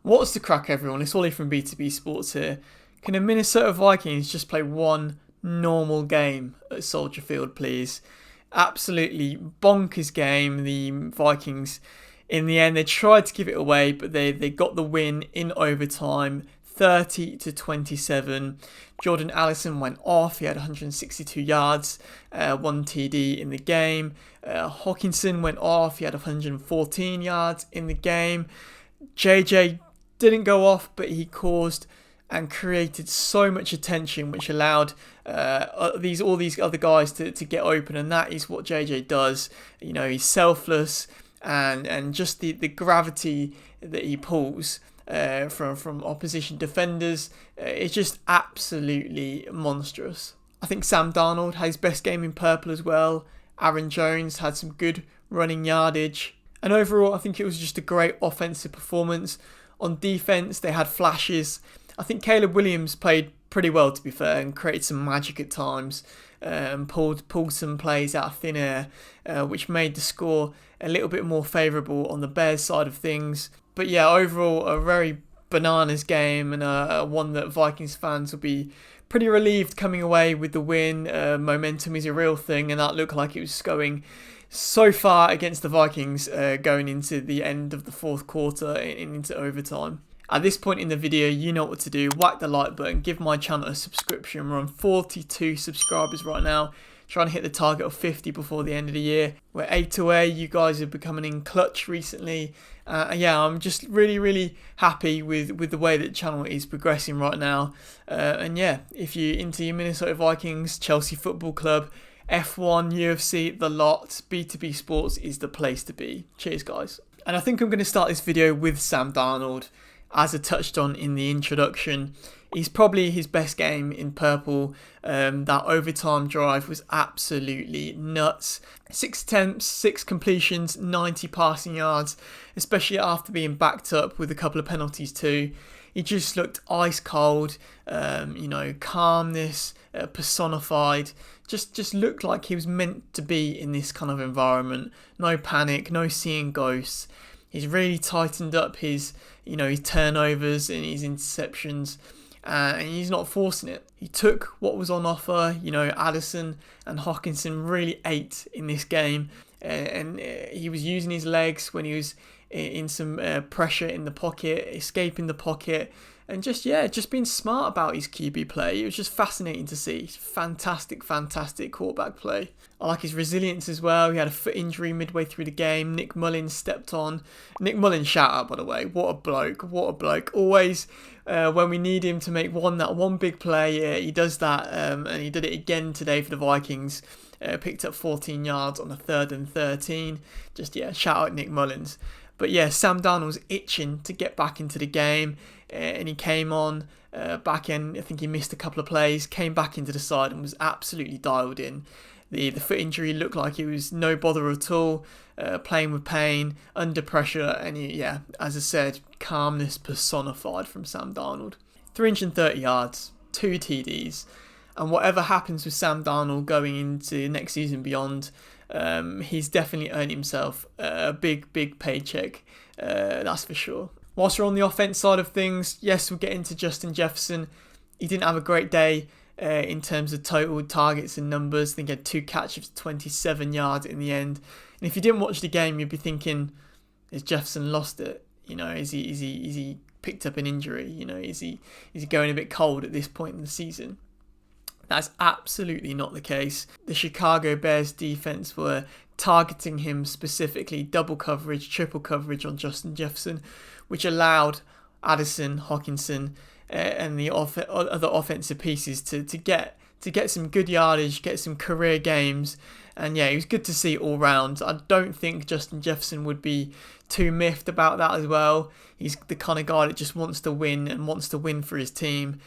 What's the crack, everyone? It's Ollie from B2B Sports here. Can the Minnesota Vikings just play one normal game at Soldier Field, please? Absolutely bonkers game. The Vikings, in the end, they tried to give it away, but they got the win in overtime, 30-27. Jordan Allison went off. He had 162 yards, 1 TD in the game. Hockenson went off. He had 114 yards in the game. JJ didn't go off, but he caused and created so much attention, which allowed all these other guys to get open, and that is what JJ does. You know, he's selfless, and just the gravity that he pulls from opposition defenders is just absolutely monstrous. I think Sam Darnold had his best game in purple as well. Aaron Jones had some good running yardage. And overall, I think it was just a great offensive performance. On defense, they had flashes. I think Caleb Williams played pretty well, to be fair, and created some magic at times. Pulled some plays out of thin air, which made the score a little bit more favourable on the Bears side of things. But yeah, overall, a very bananas game, and one that Vikings fans will be pretty relieved coming away with the win. Momentum is a real thing, and that looked like it was going so far against the Vikings going into the end of the fourth quarter and into overtime. At this point in the video, you know what to do. Whack the like button, give my channel a subscription. We're on 42 subscribers right now, trying to hit the target of 50 before the end of the year. We're 8 away. You guys have becoming in clutch recently. Yeah, I'm just really happy with the way that the channel is progressing right now. And yeah, if you're into your Minnesota Vikings, Chelsea Football Club, F1, UFC, the lot, B2B Sports is the place to be. Cheers, guys. And I think I'm going to start this video with Sam Darnold. As I touched on in the introduction, he's probably his best game in purple. That overtime drive was absolutely nuts. 6 attempts, 6 completions, 90 passing yards, especially after being backed up with a couple of penalties too. He just looked ice cold, calmness personified. Just looked like he was meant to be in this kind of environment. No panic, no seeing ghosts. He's really tightened up his turnovers and his interceptions, and he's not forcing it. He took what was on offer. Addison and Hockenson really ate in this game, and he was using his legs when he was in some pressure in the pocket, escaping the pocket, and just being smart about his QB play. It was just fascinating to see. Fantastic quarterback play. I like his resilience as well. He had a foot injury midway through the game. Nick Mullins stepped on. Nick Mullins, shout out, by the way. What a bloke. Always, when we need him to make one big play, he does that. And he did it again today for the Vikings. Picked up 14 yards on a 3rd and 13. Shout out Nick Mullins. But yeah, Sam Darnold was itching to get back into the game, and he came on back end. I think he missed a couple of plays, came back into the side and was absolutely dialed in. The foot injury looked like it was no bother at all, playing with pain, under pressure, and as I said, calmness personified from Sam Darnold. 330 yards, 2 TDs, and whatever happens with Sam Darnold going into next season beyond, he's definitely earned himself a big paycheck, that's for sure. Whilst we're on the offense side of things, yes, we'll get into Justin Jefferson. He didn't have a great day in terms of total targets and numbers. I think he had 2 catches, 27 yards in the end. And if you didn't watch the game, you'd be thinking, has Jefferson lost it? Is he picked up an injury? Is he going a bit cold at this point in the season? That's absolutely not the case. The Chicago Bears defense were targeting him specifically, double coverage, triple coverage on Justin Jefferson, which allowed Addison, Hockenson, and the other offensive pieces to get some good yardage, get some career games. And yeah, it was good to see all round. I don't think Justin Jefferson would be too miffed about that as well. He's the kind of guy that just wants to win and wants to win for his team.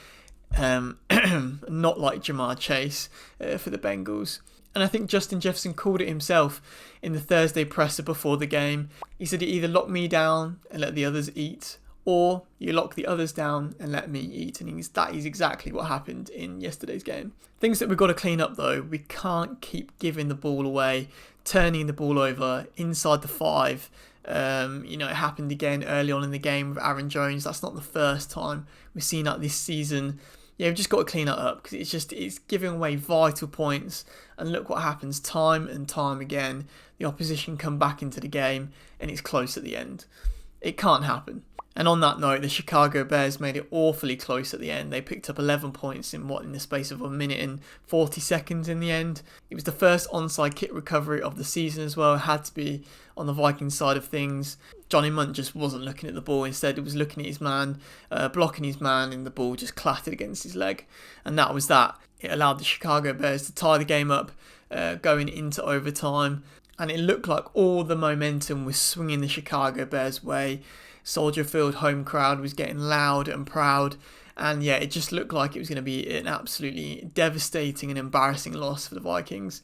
Not like Jamar Chase for the Bengals. And I think Justin Jefferson called it himself in the Thursday presser before the game. He said, "You either lock me down and let the others eat, or you lock the others down and let me eat." And that is exactly what happened in yesterday's game. Things that we've got to clean up though. We can't keep giving the ball away, turning the ball over inside the 5, It happened again early on in the game with Aaron Jones. That's not the first time we've seen that this season. Yeah, we've just got to clean that up because it's giving away vital points. And look what happens time and time again. The opposition come back into the game and it's close at the end. It can't happen. And on that note, the Chicago Bears made it awfully close at the end. They picked up 11 points in the space of 1 minute and 40 seconds in the end. It was the first onside kick recovery of the season as well. It had to be on the Vikings side of things. Johnny Munt just wasn't looking at the ball. Instead, he was looking at his man, blocking his man, and the ball just clattered against his leg. And that was that. It allowed the Chicago Bears to tie the game up going into overtime. And it looked like all the momentum was swinging the Chicago Bears' way. Soldier Field home crowd was getting loud and proud, and yeah, it just looked like it was going to be an absolutely devastating and embarrassing loss for the Vikings.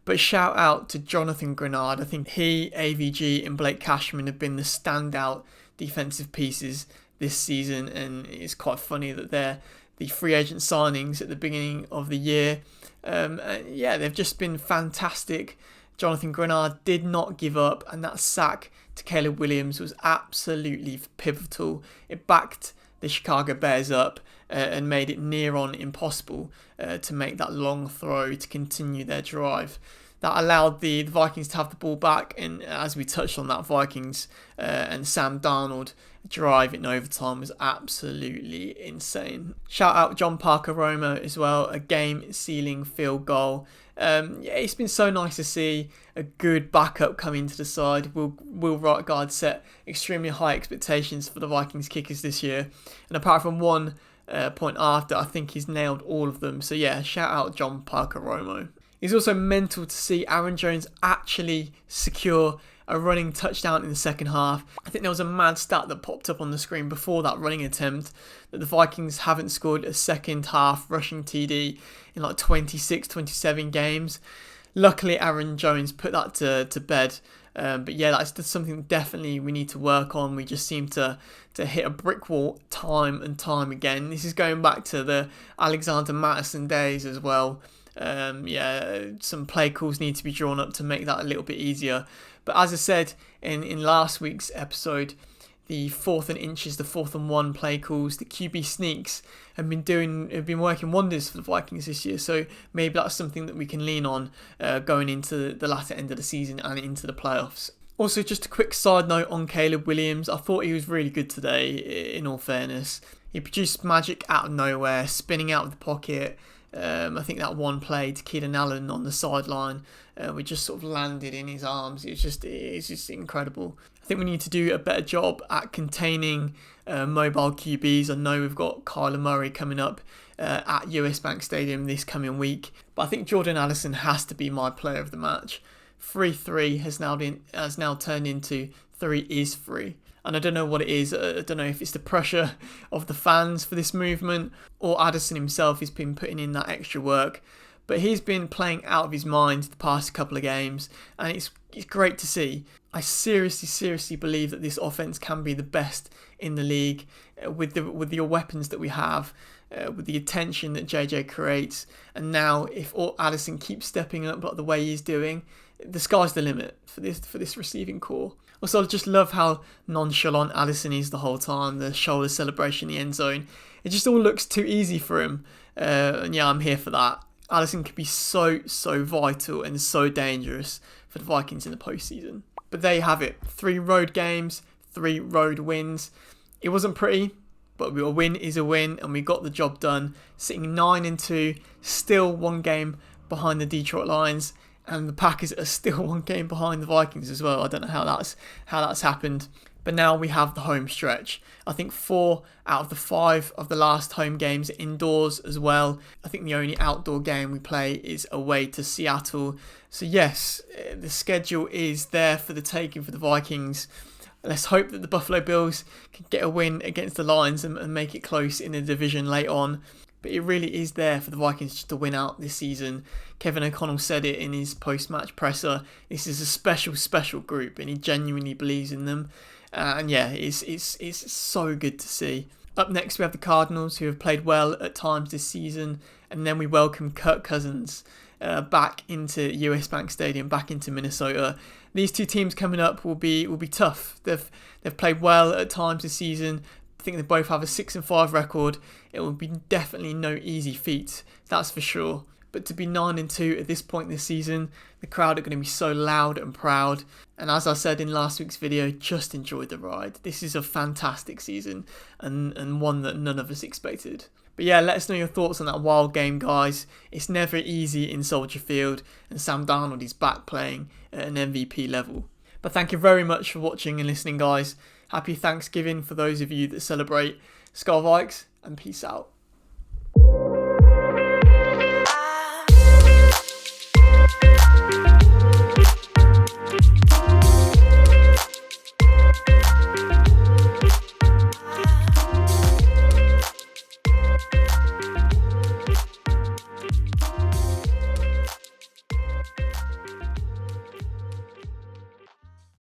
But shout out to Jonathan Greenard. I think he, AVG and Blake Cashman have been the standout defensive pieces this season, and it's quite funny that they're the free agent signings at the beginning of the year. They've just been fantastic. Jonathan Greenard did not give up, and that sack to Caleb Williams was absolutely pivotal. It backed the Chicago Bears up and made it near on impossible to make that long throw to continue their drive. That allowed the Vikings to have the ball back, and as we touched on, that Vikings and Sam Darnold drive in overtime was absolutely insane. Shout out John Parker Romo as well, a game-sealing field goal. It's been so nice to see a good backup come into the side. Will right guard set extremely high expectations for the Vikings kickers this year, and apart from one point after, I think he's nailed all of them. So yeah, shout out John Parker Romo. It's also mental to see Aaron Jones actually secure a running touchdown in the second half. I think there was a mad stat that popped up on the screen before that running attempt that the Vikings haven't scored a second half rushing TD in like 26, 27 games. Luckily, Aaron Jones put that to bed. But yeah, that's something definitely we need to work on. We just seem to hit a brick wall time and time again. This is going back to the Alexander Mattison days as well. Some play calls need to be drawn up to make that a little bit easier. But as I said in last week's episode, the 4th and inches, the 4th and 1 play calls, the QB sneaks have been working wonders for the Vikings this year. So maybe that's something that we can lean on going into the latter end of the season and into the playoffs. Also, just a quick side note on Caleb Williams. I thought he was really good today, in all fairness. He produced magic out of nowhere, spinning out of the pocket. I think that one play to Keenan Allen on the sideline, we just sort of landed in his arms. It's just incredible. I think we need to do a better job at containing mobile QBs. I know we've got Kyler Murray coming up at US Bank Stadium this coming week, but I think Jordan Addison has to be my player of the match. 3-3 has now turned into 3 is free. And I don't know what it is. I don't know if it's the pressure of the fans for this movement or Addison himself has been putting in that extra work. But he's been playing out of his mind the past couple of games, and it's great to see. I seriously believe that this offense can be the best in the league with the weapons that we have, with the attention that JJ creates. And now, if Addison keeps stepping up like the way he's doing, the sky's the limit for this receiving core. Also, I just love how nonchalant Addison is the whole time. The shoulder celebration in the end zone. It just all looks too easy for him. And yeah, I'm here for that. Addison could be so vital and so dangerous for the Vikings in the postseason. But there you have it. 3 road games, 3 road wins. It wasn't pretty, but a win is a win, and we got the job done. Sitting 9-2, still 1 game behind the Detroit Lions. And the Packers are still 1 game behind the Vikings as well. I don't know how that's happened. But now we have the home stretch. I think 4 out of the 5 of the last home games are indoors as well. I think the only outdoor game we play is away to Seattle. So yes, the schedule is there for the taking for the Vikings. Let's hope that the Buffalo Bills can get a win against the Lions and make it close in the division late on. But it really is there for the Vikings just to win out this season. Kevin O'Connell said it in his post-match presser. This is a special group, and he genuinely believes in them. And yeah, it's so good to see. Up next, we have the Cardinals, who have played well at times this season. And then we welcome Kirk Cousins back into US Bank Stadium, back into Minnesota. these two teams coming up will be tough. They've played well at times this season. I think they both have a 6-5 record. It will be definitely no easy feat, that's for sure. But to be 9-2 at this point this season, the crowd are going to be so loud and proud. And as I said in last week's video, just enjoy the ride. This is a fantastic season and one that none of us expected. But yeah, let us know your thoughts on that wild game, guys. It's never easy in Soldier Field, and Sam Darnold is back playing at an MVP level. But thank you very much for watching and listening, guys. Happy Thanksgiving for those of you that celebrate. SKOL Vikes, and peace out.